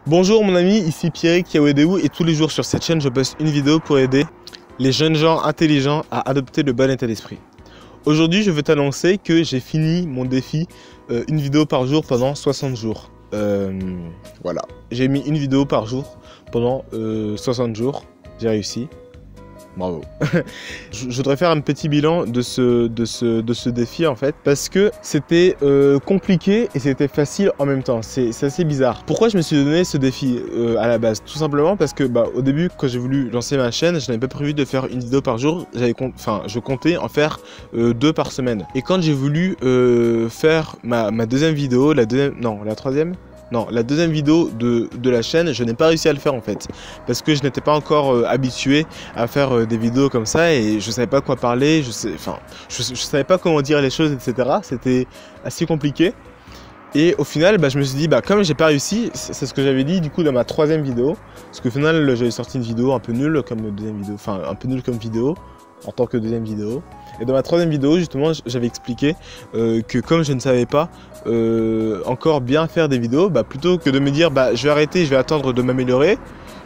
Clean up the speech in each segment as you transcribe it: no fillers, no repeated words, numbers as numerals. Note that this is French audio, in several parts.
Bonjour mon ami, ici Pierrick Yawedeu et tous les jours sur cette chaîne je poste une vidéo pour aider les jeunes gens intelligents à adopter le bon état d'esprit. Aujourd'hui je veux t'annoncer que j'ai fini mon défi une vidéo par jour pendant 60 jours. Voilà, j'ai mis une vidéo par jour pendant 60 jours, j'ai réussi. Bravo. Je voudrais faire un petit bilan de ce défi en fait, parce que c'était compliqué et c'était facile en même temps. C'est assez bizarre. Pourquoi je me suis donné ce défi à la base? Tout simplement parce que au début, quand j'ai voulu lancer ma chaîne, je n'avais pas prévu de faire une vidéo par jour. Je comptais en faire 2 par semaine. Et quand j'ai voulu faire ma deuxième vidéo, la deuxième vidéo de la chaîne, je n'ai pas réussi à le faire en fait, parce que je n'étais pas encore habitué à faire des vidéos comme ça et je savais pas quoi parler, je savais pas comment dire les choses, etc. C'était assez compliqué. Et au final, je me suis dit, comme j'ai pas réussi, c'est ce que j'avais dit du coup dans ma troisième vidéo, parce qu'au final j'avais sorti une vidéo un peu nulle comme deuxième vidéo, enfin un peu nulle comme vidéo en tant que deuxième vidéo. Et dans ma troisième vidéo, justement, j'avais expliqué que comme je ne savais pas encore bien faire des vidéos, plutôt que de me dire je vais arrêter, je vais attendre de m'améliorer,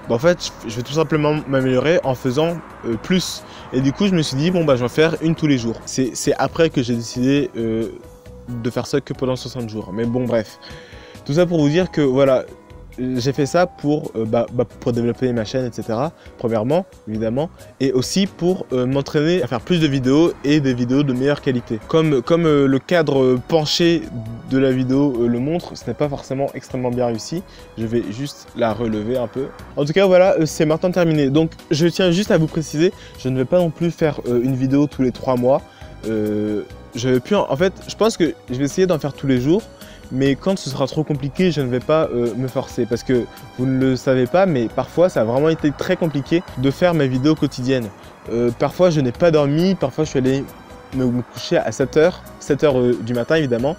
en fait, je vais tout simplement m'améliorer en faisant plus. Et du coup, je me suis dit, je vais en faire une tous les jours. C'est après que j'ai décidé de faire ça que pendant 60 jours. Mais bon, bref. Tout ça pour vous dire que voilà, j'ai fait ça pour développer ma chaîne, etc. Premièrement, évidemment, et aussi pour m'entraîner à faire plus de vidéos et des vidéos de meilleure qualité. Comme le cadre penché de la vidéo le montre, ce n'est pas forcément extrêmement bien réussi. Je vais juste la relever un peu. En tout cas, voilà, c'est maintenant terminé. Donc, je tiens juste à vous préciser, je ne vais pas non plus faire une vidéo tous les 3 mois. En fait, je pense que je vais essayer d'en faire tous les jours. Mais quand ce sera trop compliqué, je ne vais pas me forcer parce que vous ne le savez pas, mais parfois ça a vraiment été très compliqué de faire mes vidéos quotidiennes. Parfois je n'ai pas dormi, parfois je suis allé me coucher à 7h du matin évidemment,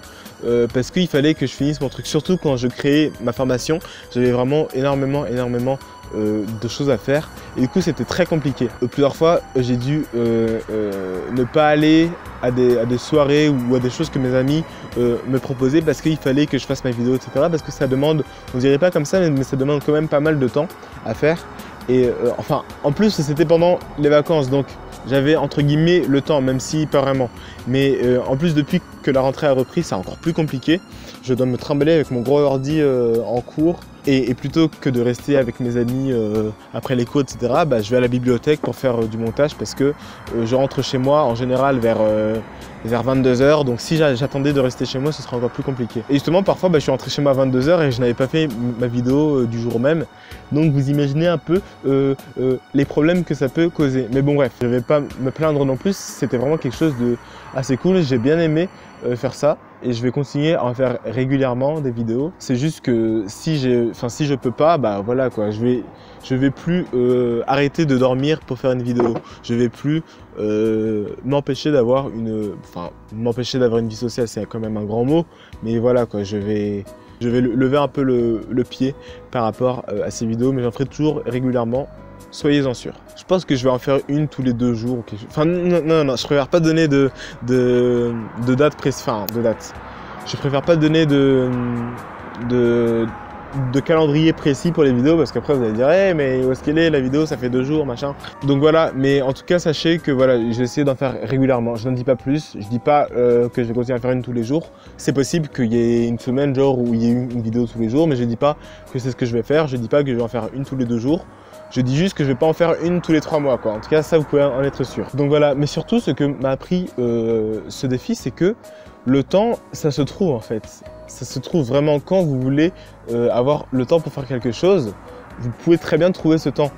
parce qu'il fallait que je finisse mon truc. Surtout quand je créais ma formation, j'avais vraiment énormément de choses à faire et du coup c'était très compliqué. Plusieurs fois j'ai dû ne pas aller à des soirées ou à des choses que mes amis me proposaient parce qu'il fallait que je fasse ma vidéo, etc. Parce que ça demande, on dirait pas comme ça, mais ça demande quand même pas mal de temps à faire. Et enfin, en plus c'était pendant les vacances, donc j'avais entre guillemets le temps, même si pas vraiment. Mais en plus depuis que la rentrée a repris, c'est encore plus compliqué. Je dois me trimballer avec mon gros ordi en cours. Et plutôt que de rester avec mes amis après les cours, etc., je vais à la bibliothèque pour faire du montage parce que je rentre chez moi en général vers 22h. Donc si j'attendais de rester chez moi, ce serait encore plus compliqué. Et justement, parfois, je suis rentré chez moi à 22h et je n'avais pas fait ma vidéo du jour même. Donc vous imaginez un peu les problèmes que ça peut causer. Mais bon, bref, je ne vais pas me plaindre non plus. C'était vraiment quelque chose de assez cool. J'ai bien aimé faire ça. Et je vais continuer à en faire régulièrement des vidéos. C'est juste que si je peux pas, voilà quoi, je vais plus arrêter de dormir pour faire une vidéo. Je vais plus m'empêcher d'avoir m'empêcher d'avoir une vie sociale, c'est quand même un grand mot, mais voilà quoi, je vais lever un peu le pied par rapport à ces vidéos, mais j'en ferai toujours régulièrement. Soyez-en sûrs. Je pense que je vais en faire une tous les 2 jours. Enfin, non, je préfère pas donner de date précise. Enfin, de date. Je préfère pas donner de calendrier précis pour les vidéos parce qu'après vous allez dire hey, mais où est-ce qu'elle est la vidéo, ça fait 2 jours, machin. Donc voilà, mais en tout cas, sachez que voilà, j'ai essayé d'en faire régulièrement. Je n'en dis pas plus. Je dis pas que je vais continuer à faire une tous les jours. C'est possible qu'il y ait une semaine genre où il y ait une vidéo tous les jours, mais je dis pas que c'est ce que je vais faire. Je dis pas que je vais en faire une tous les 2 jours. Je dis juste que je vais pas en faire une tous les 3 mois quoi. En tout cas ça vous pouvez en être sûr. Donc voilà, mais surtout ce que m'a appris ce défi, c'est que le temps ça se trouve en fait. Ça se trouve vraiment quand vous voulez avoir le temps pour faire quelque chose. Vous pouvez très bien trouver ce temps.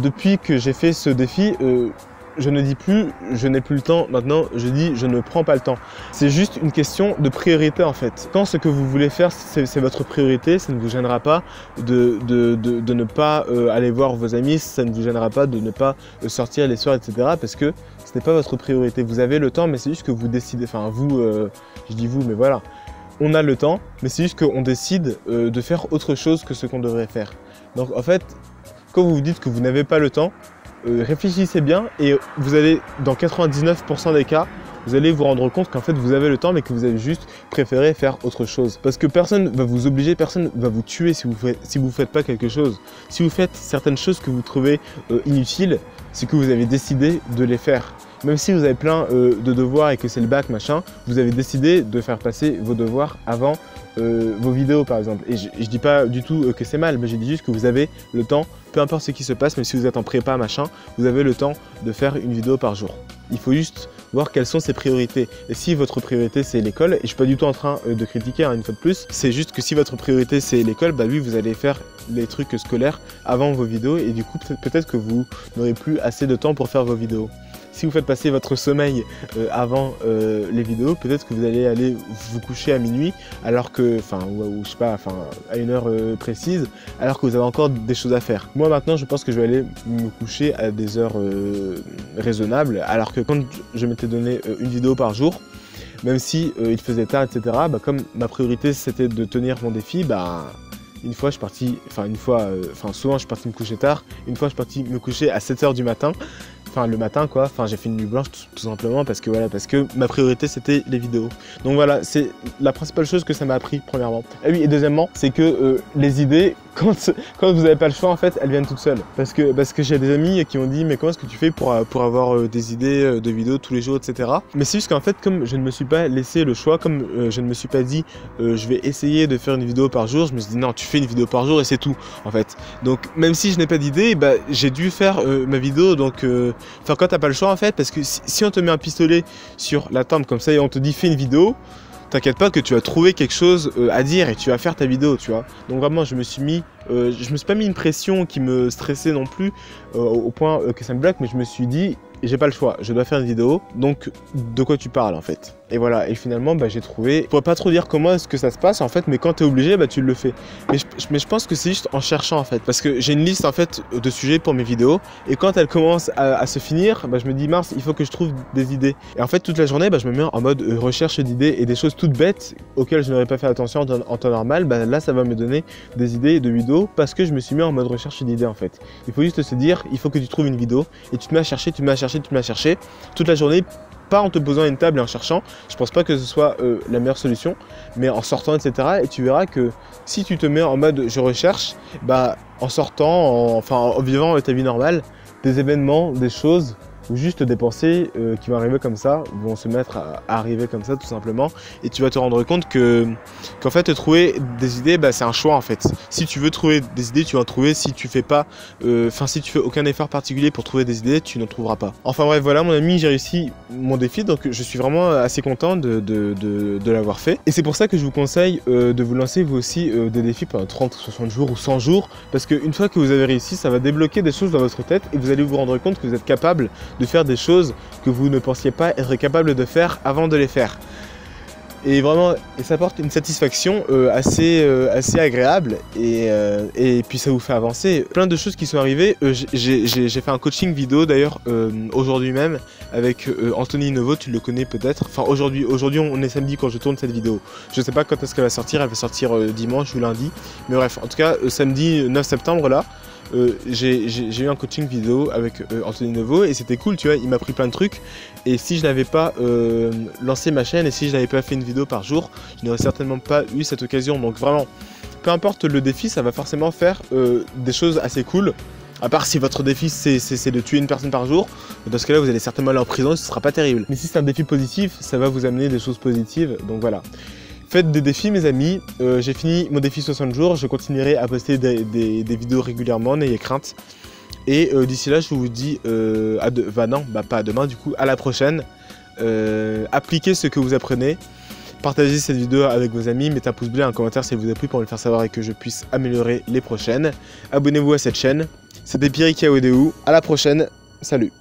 Depuis que j'ai fait ce défi, je ne dis plus je n'ai plus le temps, maintenant je dis je ne prends pas le temps. C'est juste une question de priorité en fait. Quand ce que vous voulez faire c'est votre priorité, ça ne vous gênera pas de ne pas aller voir vos amis, ça ne vous gênera pas de ne pas sortir les soirs, etc. parce que ce n'est pas votre priorité. Vous avez le temps mais c'est juste que vous décidez, enfin vous, je dis vous mais voilà. On a le temps mais c'est juste qu'on décide de faire autre chose que ce qu'on devrait faire. Donc en fait, quand vous vous dites que vous n'avez pas le temps, réfléchissez bien et vous allez, dans 99% des cas, vous allez vous rendre compte qu'en fait vous avez le temps mais que vous avez juste préféré faire autre chose. Parce que personne va vous obliger, personne va vous tuer si vous faites pas quelque chose. Si vous faites certaines choses que vous trouvez inutiles, c'est que vous avez décidé de les faire. Même si vous avez plein de devoirs et que c'est le bac machin, vous avez décidé de faire passer vos devoirs avant vos vidéos par exemple. Et je dis pas du tout que c'est mal, mais je dis juste que vous avez le temps, peu importe ce qui se passe, même si vous êtes en prépa machin, vous avez le temps de faire une vidéo par jour. Il faut juste voir quelles sont ses priorités. Et si votre priorité c'est l'école, et je suis pas du tout en train de critiquer une fois de plus, c'est juste que si votre priorité c'est l'école, bah oui vous allez faire les trucs scolaires avant vos vidéos et du coup peut-être que vous n'aurez plus assez de temps pour faire vos vidéos. Si vous faites passer votre sommeil avant les vidéos, peut-être que vous allez aller vous coucher à minuit, alors que, ou je sais pas, à une heure précise, alors que vous avez encore des choses à faire. Moi maintenant, je pense que je vais aller me coucher à des heures raisonnables, alors que quand je m'étais donné une vidéo par jour, même si il faisait tard, etc., bah, comme ma priorité c'était de tenir mon défi, bah, une fois je suis parti, souvent je suis parti me coucher tard, une fois je suis parti me coucher à 7 h du matin. Le matin quoi, j'ai fait une nuit blanche tout simplement parce que ma priorité c'était les vidéos. Donc voilà, c'est la principale chose que ça m'a appris premièrement. Et oui, et deuxièmement, c'est que les idées, quand vous n'avez pas le choix en fait, elles viennent toutes seules. Parce que j'ai des amis qui m'ont dit mais comment est-ce que tu fais pour avoir des idées de vidéos tous les jours, etc. Mais c'est juste qu'en fait, comme je ne me suis pas laissé le choix, comme je ne me suis pas dit je vais essayer de faire une vidéo par jour, je me suis dit non, tu fais une vidéo par jour et c'est tout en fait. Donc même si je n'ai pas d'idée, bah, j'ai dû faire ma vidéo donc quand t'as pas le choix en fait, parce que si on te met un pistolet sur la tempe comme ça et on te dit fais une vidéo, t'inquiète pas que tu vas trouver quelque chose à dire et tu vas faire ta vidéo, tu vois. Donc vraiment je me suis pas mis une pression qui me stressait non plus au point que ça me bloque, mais je me suis dit j'ai pas le choix, je dois faire une vidéo, donc de quoi tu parles en fait. Et voilà, et finalement bah, j'ai trouvé, je pourrais pas trop dire comment est-ce que ça se passe en fait, mais quand t'es obligé, bah, tu le fais. Mais je pense que c'est juste en cherchant en fait, parce que j'ai une liste en fait de sujets pour mes vidéos, et quand elle commence à se finir, bah, je me dis mince, il faut que je trouve des idées. Et en fait toute la journée, bah, je me mets en mode recherche d'idées et des choses toutes bêtes auxquelles je n'aurais pas fait attention en temps normal, bah, là ça va me donner des idées de vidéos parce que je me suis mis en mode recherche d'idées en fait. Il faut juste se dire, il faut que tu trouves une vidéo et tu te mets à chercher, toute la journée, pas en te posant à une table et en cherchant. Je pense pas que ce soit la meilleure solution, mais en sortant, etc. Et tu verras que si tu te mets en mode je recherche, bah en sortant, en vivant ta vie normale, des événements, des choses ou juste des pensées qui vont arriver comme ça, vont se mettre à arriver comme ça tout simplement, et tu vas te rendre compte qu'en fait trouver des idées, bah, c'est un choix en fait. Si tu veux trouver des idées, tu vas en trouver. Si tu fais pas, si tu fais aucun effort particulier pour trouver des idées, tu n'en trouveras pas. Enfin bref, voilà mon ami, j'ai réussi mon défi, donc je suis vraiment assez content de l'avoir fait. Et c'est pour ça que je vous conseille de vous lancer vous aussi des défis pendant 30, 60 jours ou 100 jours, parce qu'une fois que vous avez réussi, ça va débloquer des choses dans votre tête et vous allez vous rendre compte que vous êtes capable de faire des choses que vous ne pensiez pas être capable de faire avant de les faire. Et vraiment, ça apporte une satisfaction assez agréable et puis ça vous fait avancer. Plein de choses qui sont arrivées. J'ai fait un coaching vidéo d'ailleurs aujourd'hui même avec Anthony Nouveau, tu le connais peut-être. Enfin aujourd'hui on est samedi quand je tourne cette vidéo. Je sais pas quand est-ce qu'elle va sortir, elle va sortir dimanche ou lundi. Mais bref, en tout cas samedi 9 septembre là. J'ai eu un coaching vidéo avec Anthony Nouveau et c'était cool, tu vois, il m'a appris plein de trucs. Et si je n'avais pas lancé ma chaîne et si je n'avais pas fait une vidéo par jour, je n'aurais certainement pas eu cette occasion. Donc vraiment, peu importe le défi, ça va forcément faire des choses assez cool. À part si votre défi c'est de tuer une personne par jour, dans ce cas là vous allez certainement aller en prison et ce sera pas terrible. Mais si c'est un défi positif, ça va vous amener des choses positives, donc voilà. Faites des défis mes amis, j'ai fini mon défi 60 jours, je continuerai à poster des vidéos régulièrement, n'ayez crainte. Et d'ici là je vous dis pas à demain du coup, à la prochaine. Appliquez ce que vous apprenez, partagez cette vidéo avec vos amis, mettez un pouce bleu et un commentaire si elle vous a plu pour me le faire savoir et que je puisse améliorer les prochaines. Abonnez-vous à cette chaîne, c'était Pierrick Yawedewu, à la prochaine, salut.